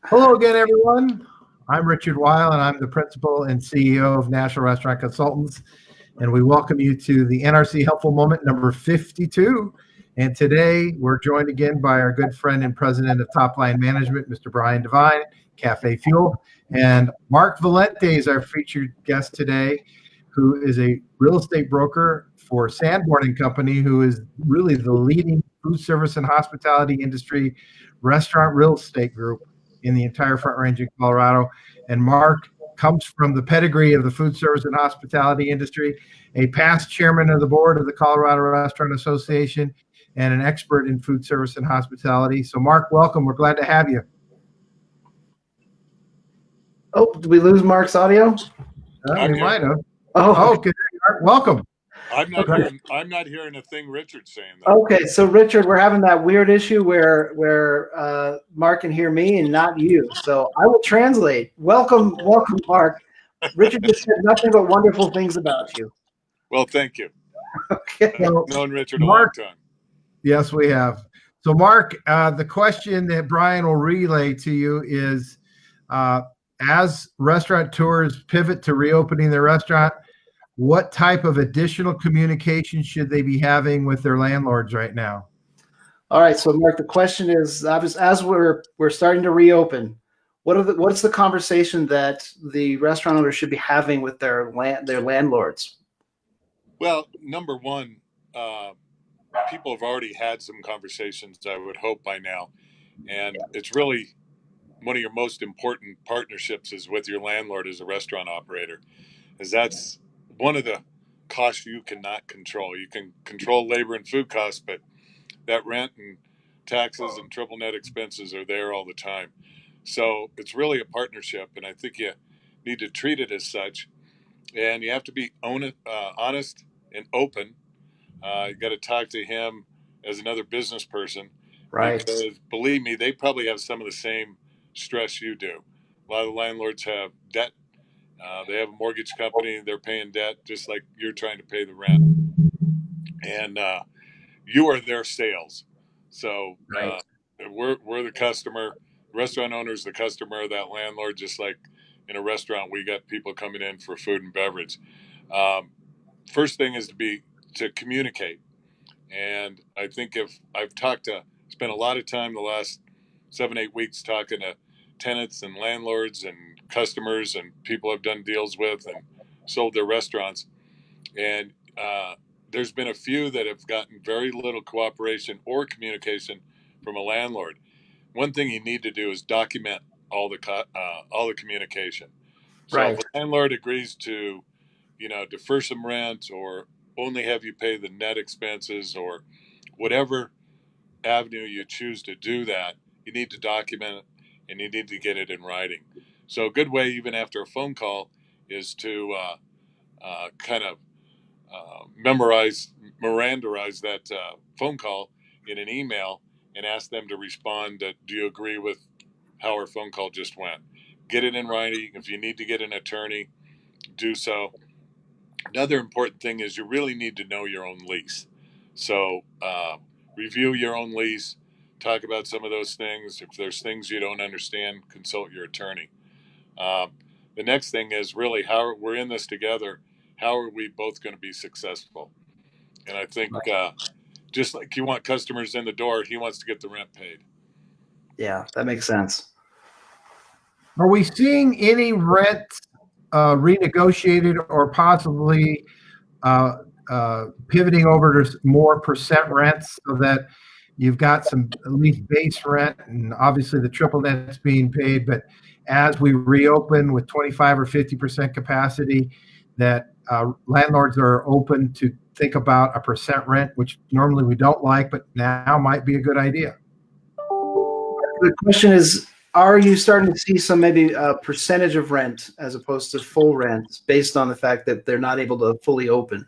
Hello again, everyone. I'm Richard Weil, and I'm the principal and CEO of National Restaurant Consultants. And we welcome you to the NRC Helpful Moment number 52. And today we're joined again by our good friend and president of Top Line Management, Mr. Brian Devine, Cafe Fuel. And Mark Valente is our featured guest today, who is a real estate broker for Sanborn & Company, who is really the leading food service and hospitality industry restaurant real estate group in the entire Front Range of Colorado. And Mark comes from the pedigree of the food service and hospitality industry, a past chairman of the board of the Colorado Restaurant Association, and an expert in food service and hospitality. So Mark, welcome. We're glad to have you. Oh, did we lose Mark's audio? We might have. Oh, okay. Welcome. I'm not hearing a thing Richard's saying, though. Okay, so Richard, we're having that weird issue where Mark can hear me and not you. So I will translate. Welcome, Mark. Richard just said nothing but wonderful things about you. Well, thank you. Okay. I've known Richard a long time. Yes, we have. So Mark, the question that Brian will relay to you is, as restaurateurs pivot to reopening their restaurant, what type of additional communication should they be having with their landlords right now? All right, so Mark, the question is, as we're starting to reopen, what's the conversation that the restaurant owners should be having with their landlords? Well, number one, people have already had some conversations, I would hope, by now, and it's really one of your most important partnerships is with your landlord as a restaurant operator, as that's one of the costs you cannot control. You can control labor and food costs, but that rent and taxes and triple net expenses are there all the time. So it's really a partnership, and I think you need to treat it as such. And you have to be honest and open. You got to talk to him as another business person, Right? Because believe me, they probably have some of the same stress you do. A lot of the landlords have debt. They have a mortgage company. They're paying debt just like you're trying to pay the rent. And you are their sales. So we're the customer. Restaurant owner's the customer of that landlord, just like in a restaurant, we got people coming in for food and beverage. First thing is to communicate. And I think if I've spent a lot of time the last 7-8 weeks talking to tenants and landlords and customers and people I've done deals with and sold their restaurants. And there's been a few that have gotten very little cooperation or communication from a landlord. One thing you need to do is document all the communication. So Right. if a landlord agrees to, defer some rent or only have you pay the net expenses or whatever avenue you choose to do that, you need to document it and you need to get it in writing. So a good way, even after a phone call, is to kind of Mirandarize that phone call in an email and ask them to respond that, do you agree with how our phone call just went? Get it in writing. If you need to get an attorney, do so. Another important thing is you really need to know your own lease. So review your own lease, talk about some of those things. If there's things you don't understand, consult your attorney. The next thing is really how we're in this together. How are we both going to be successful? And I think just like you want customers in the door, he wants to get the rent paid. Yeah, that makes sense. Are we seeing any rent renegotiated or possibly pivoting over to more percent rents so that you've got some at least base rent and obviously the triple net's being paid, but as we reopen with 25 or 50% capacity, that landlords are open to think about a percent rent, which normally we don't like, but now might be a good idea. The question is, are you starting to see some maybe percentage of rent as opposed to full rent based on the fact that they're not able to fully open?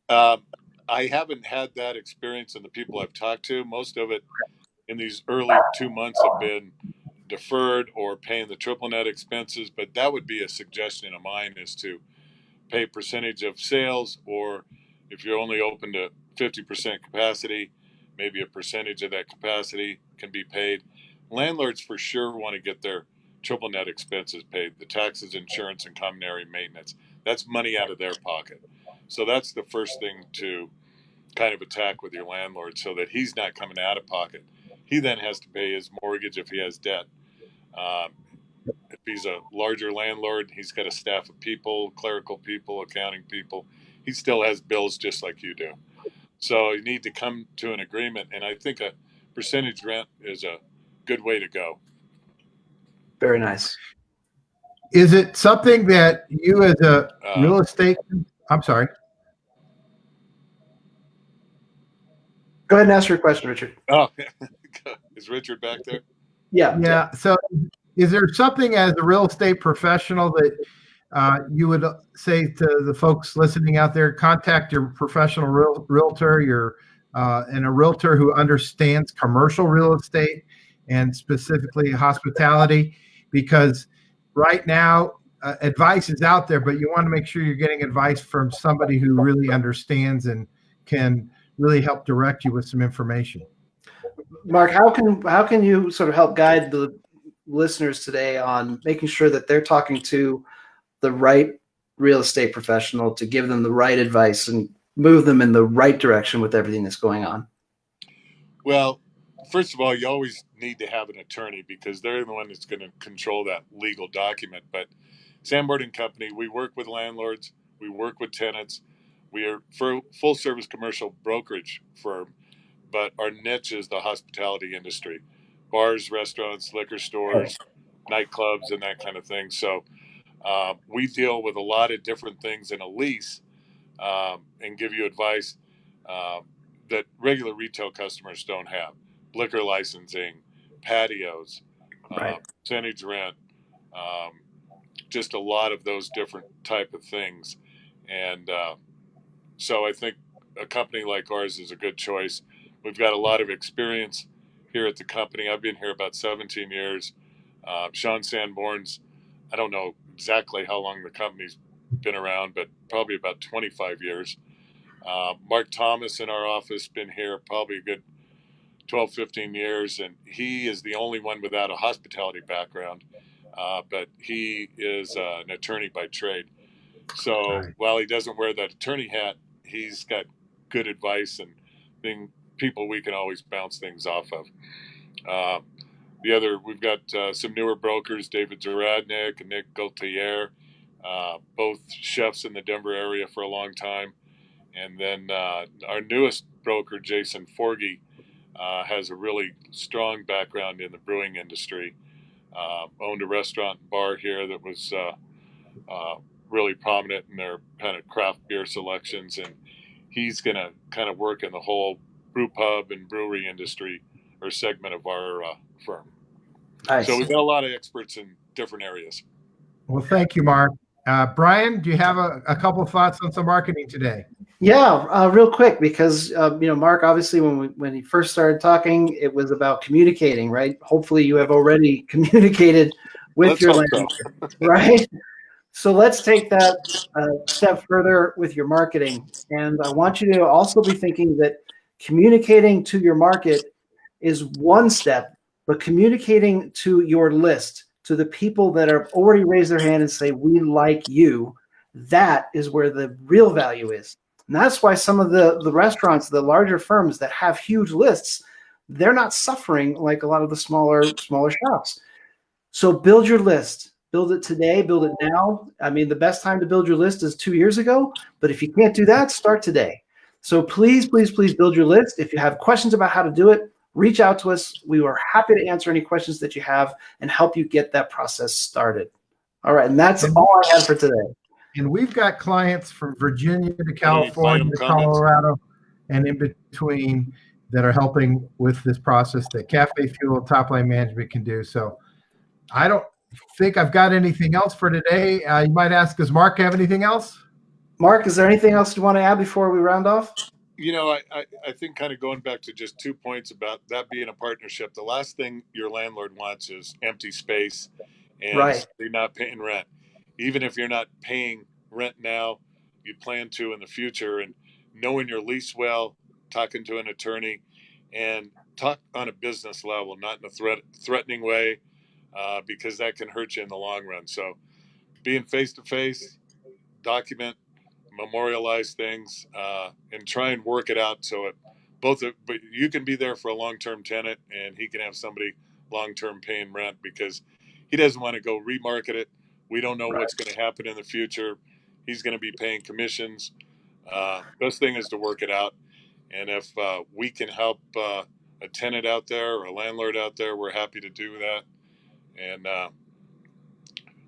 I haven't had that experience in the people I've talked to. Most of it in these early 2 months have been deferred or paying the triple net expenses, but that would be a suggestion of mine, is to pay percentage of sales, or if you're only open to 50% capacity, maybe a percentage of that capacity can be paid. Landlords for sure want to get their triple net expenses paid, the taxes, insurance, and common area maintenance. That's money out of their pocket. So that's the first thing to kind of attack with your landlord, so that he's not coming out of pocket. He then has to pay his mortgage if he has debt. Um, if he's a larger landlord, he's got a staff of people, clerical people, accounting people. He still has bills just like you do. So you need to come to an agreement, and I think a percentage rent is a good way to go. Very nice. Is it something that you as a real estate, I'm sorry. Go ahead and ask your question, Richard. Oh, is Richard back there? Yeah. Yeah. So is there something as a real estate professional that you would say to the folks listening out there, contact your professional realtor, and a realtor who understands commercial real estate and specifically hospitality, because right now advice is out there, but you want to make sure you're getting advice from somebody who really understands and can really help direct you with some information. Mark, how can you sort of help guide the listeners today on making sure that they're talking to the right real estate professional to give them the right advice and move them in the right direction with everything that's going on? Well, first of all, you always need to have an attorney, because they're the one that's going to control that legal document. But Sanborn and Company, we work with landlords, we work with tenants. We are full service commercial brokerage firm, but our niche is the hospitality industry, bars, restaurants, liquor stores, nightclubs, and that kind of thing. So we deal with a lot of different things in a lease, and give you advice that regular retail customers don't have: liquor licensing, patios, Right. percentage rent, just a lot of those different type of things. And so I think a company like ours is a good choice. We've got a lot of experience here at the company. I've been here about 17 years. Sean Sanborn's, I don't know exactly how long the company's been around, but probably about 25 years. Mark Thomas in our office been here probably a good 12, 15 years, and he is the only one without a hospitality background, but he is an attorney by trade. So while he doesn't wear that attorney hat, he's got good advice and people we can always bounce things off of. We've got some newer brokers, David Zaradnik and Nick Gaultier, both chefs in the Denver area for a long time. And then our newest broker, Jason Forgy, has a really strong background in the brewing industry. Owned a restaurant and bar here that was really prominent in their kind of craft beer selections, and he's going to kind of work in the whole brew pub and brewery industry or segment of our firm. Nice. So we've got a lot of experts in different areas. Well, thank you, Mark. Brian, do you have a couple of thoughts on some marketing today? Yeah, real quick, because Mark, obviously when he first started talking, it was about communicating, right? Hopefully you have already communicated with your landlord, right? So let's take that step further with your marketing. And I want you to also be thinking that communicating to your market is one step, but communicating to your list, to the people that have already raised their hand and say, we like you, that is where the real value is. And that's why some of the restaurants, the larger firms that have huge lists, they're not suffering like a lot of the smaller shops. So build your list. Build it today, build it now. I mean, the best time to build your list is 2 years ago, but if you can't do that, start today. So please, please, please build your list. If you have questions about how to do it, reach out to us. We are happy to answer any questions that you have and help you get that process started. All right, and that's all I have for today. And we've got clients from Virginia to California to Colorado and in between that are helping with this process that Cafe Fuel Top Line Management can do. So I don't think I've got anything else for today. You might ask, does Mark have anything else? Mark, is there anything else you want to add before we round off? I think kind of going back to just 2 points about that being a partnership, the last thing your landlord wants is empty space and you're not paying rent. Even if you're not paying rent now, you plan to in the future, and knowing your lease well, talking to an attorney, and talk on a business level, not in a threatening way, because that can hurt you in the long run. So being face to face, document, memorialize things, and try and work it out so it but you can be there for a long-term tenant and he can have somebody long-term paying rent because he doesn't want to go remarket it. We don't know what's going to happen in the future. He's going to be paying commissions. Best thing is to work it out. And if we can help a tenant out there or a landlord out there, we're happy to do that. And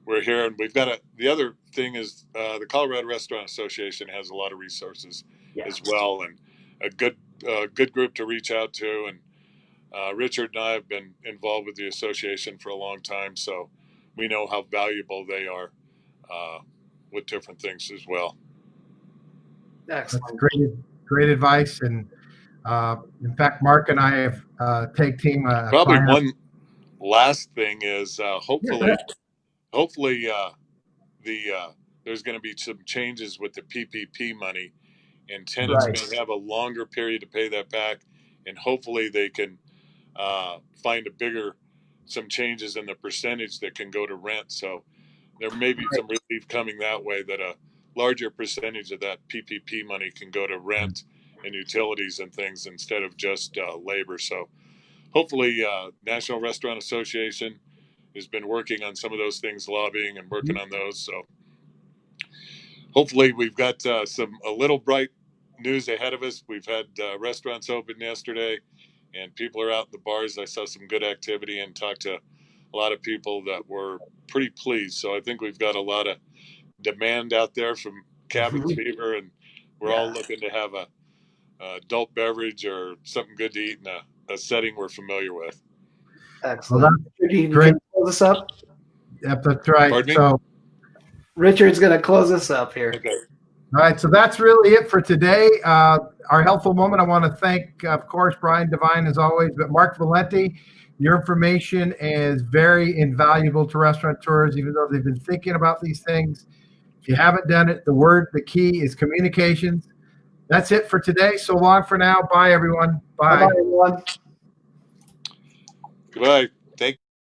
we're here, and we've got the other thing is the Colorado Restaurant Association has a lot of resources as well, and a good group to reach out to. And Richard and I have been involved with the association for a long time, so we know how valuable they are with different things as well. Excellent. That's great advice. And in fact, Mark and I have tag team. Probably one last thing is hopefully there's going to be some changes with the PPP money, and tenants may have a longer period to pay that back, and hopefully they can find some changes in the percentage that can go to rent. So there may be some relief coming that way, that a larger percentage of that PPP money can go to rent and utilities and things instead of just labor. So hopefully National Restaurant Association has been working on some of those things, lobbying and working on those. So hopefully we've got a little bright news ahead of us. We've had restaurants open yesterday, and people are out in the bars. I saw some good activity and talked to a lot of people that were pretty pleased. So I think we've got a lot of demand out there from cabin fever, and we're all looking to have a adult beverage or something good to eat in a setting we're familiar with. Excellent. Well, Richard, you can close us up? Yep, that's right. Pardon me? So Richard's going to close us up here. Okay. all right, so that's really it for today. Our helpful moment. I want to thank, of course, Brian Devine as always, but Mark Valente. Your information is very invaluable to restaurateurs, even though they've been thinking about these things. If you haven't done it, the key is communications. That's it for today. So long for now. Bye, everyone. Bye. Bye, everyone. Goodbye.